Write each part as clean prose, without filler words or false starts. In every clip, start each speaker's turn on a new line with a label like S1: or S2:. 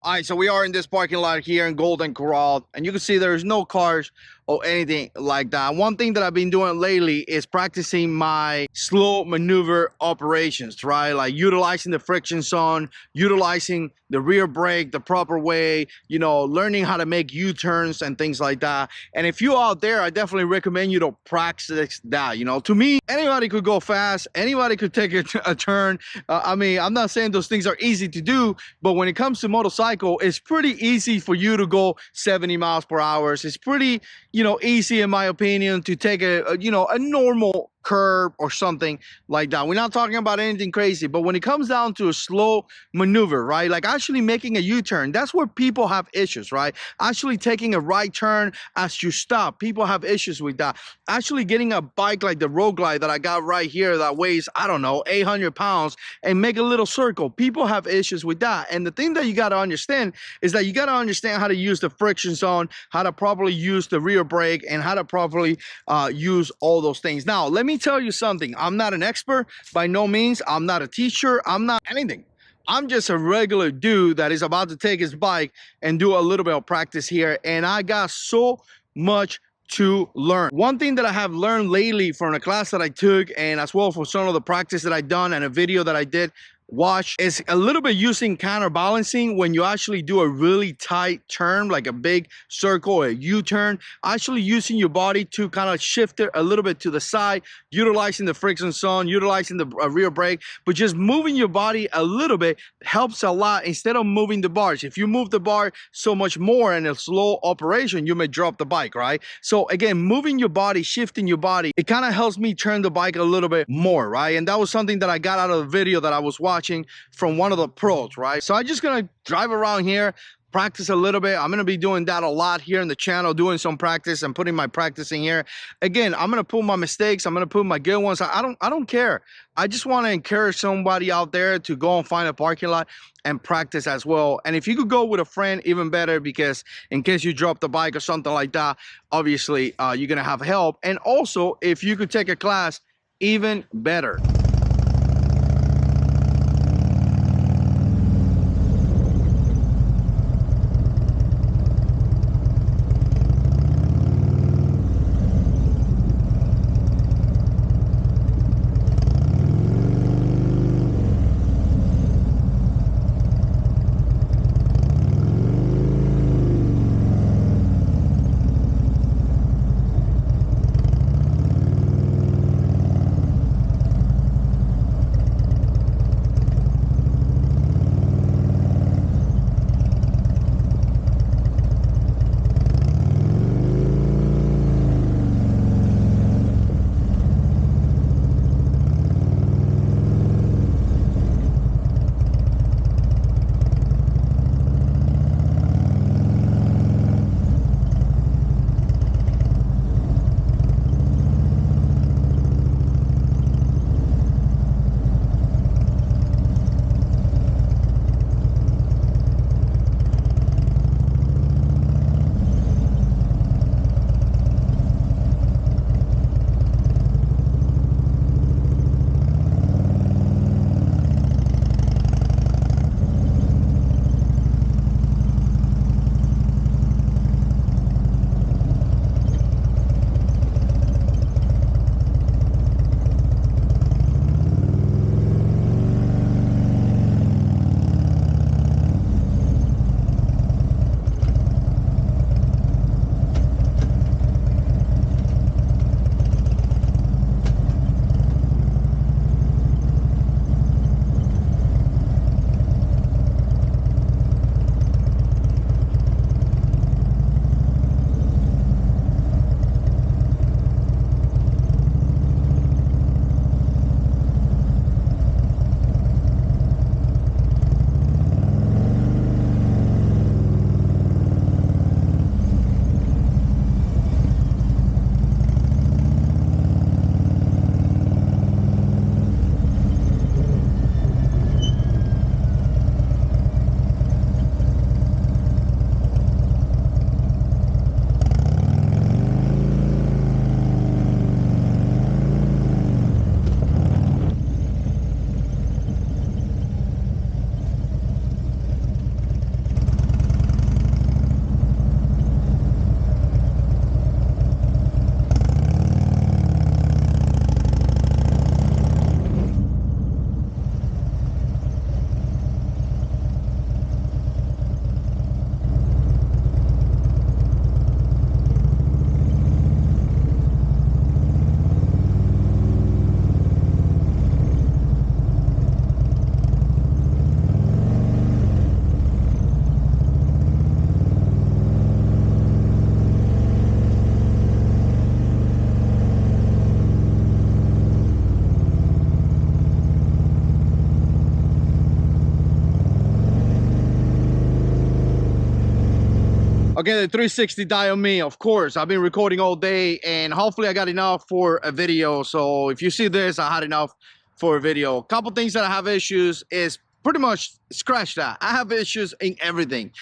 S1: All right, so we are in this parking lot here in Golden Corral, and you can see there's no cars or anything like that. One thing that I've been doing lately is practicing my slow maneuver operations, right? Like utilizing the friction zone, utilizing the rear brake the proper way, you know, learning how to make U-turns and things like that. And if you out there, I definitely recommend you to practice that. You know, to me, anybody could go fast, anybody could take a turn. I mean, I'm not saying those things are easy to do, but when it comes to motorcycle, it's pretty easy for you to go 70 miles per hour. It's pretty, you know, easy in my opinion to take a normal curb or something like that. We're not talking about anything crazy, but when it comes down to a slow maneuver, right? Like actually making a U-turn, that's where people have issues, right? Actually taking a right turn as you stop, people have issues with that. Actually getting a bike like the Road Glide that I got right here that weighs, I don't know, 800 pounds and make a little circle. People have issues with that. And the thing that you got to understand is that you got to understand how to use the friction zone, how to properly use the rear brake, and how to properly use all those things. Now, let me tell you something. I'm not an expert by no means. I'm not a teacher. I'm not anything. I'm just a regular dude that is about to take his bike and do a little bit of practice here. And I got so much to learn. One thing that I have learned lately from a class that I took, and as well for some of the practice that I done and a video that I did watch, is a little bit using counterbalancing when you actually do a really tight turn, like a big circle or a U-turn. Actually using your body to kind of shift it a little bit to the side, utilizing the friction zone, utilizing the rear brake, but just moving your body a little bit helps a lot instead of moving the bars. If you move the bar so much more in a slow operation, you may drop the bike, right? So again, moving your body, shifting your body, it kind of helps me turn the bike a little bit more, right? And that was something that I got out of the video that I was watching from one of the pros, right? So I'm just gonna drive around here, practice a little bit. I'm gonna be doing that a lot here in the channel, doing some practice and putting my practice in here. Again, I'm gonna pull my mistakes, I'm gonna put my good ones. I don't care. I just want to encourage somebody out there to go and find a parking lot and practice as well. And if you could go with a friend, even better, because in case you drop the bike or something like that, obviously you're gonna have help. And also, if you could take a class, even better. Okay, the 360 dial me, of course. I've been recording all day and hopefully I got enough for a video. So if you see this, I had enough for a video. A couple things that I have issues is pretty much scratch that. I have issues in everything.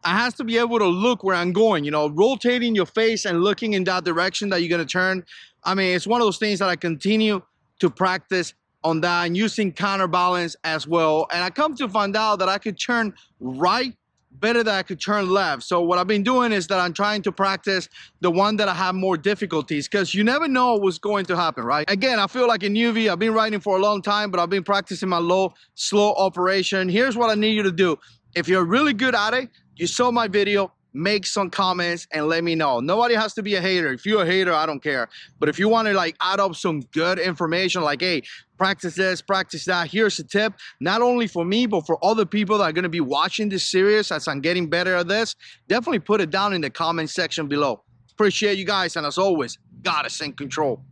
S1: I have to be able to look where I'm going, you know, rotating your face and looking in that direction that you're going to turn. I mean, it's one of those things that I continue to practice on that and using counterbalance as well. And I come to find out that I could turn right better than I could turn left. So what I've been doing is that I'm trying to practice the one that I have more difficulties, because you never know what's going to happen, right? Again, I feel like a newbie. I've been riding for a long time, but I've been practicing my low, slow operation. Here's what I need you to do. If you're really good at it, you saw my video, make some comments and let me know. Nobody has to be a hater. If you're a hater, I don't care. But if you want to like add up some good information, like, hey, practice this, practice that, here's a tip, not only for me, but for other people that are going to be watching this series as I'm getting better at this, definitely put it down in the comment section below. Appreciate you guys. And as always, goddess in control.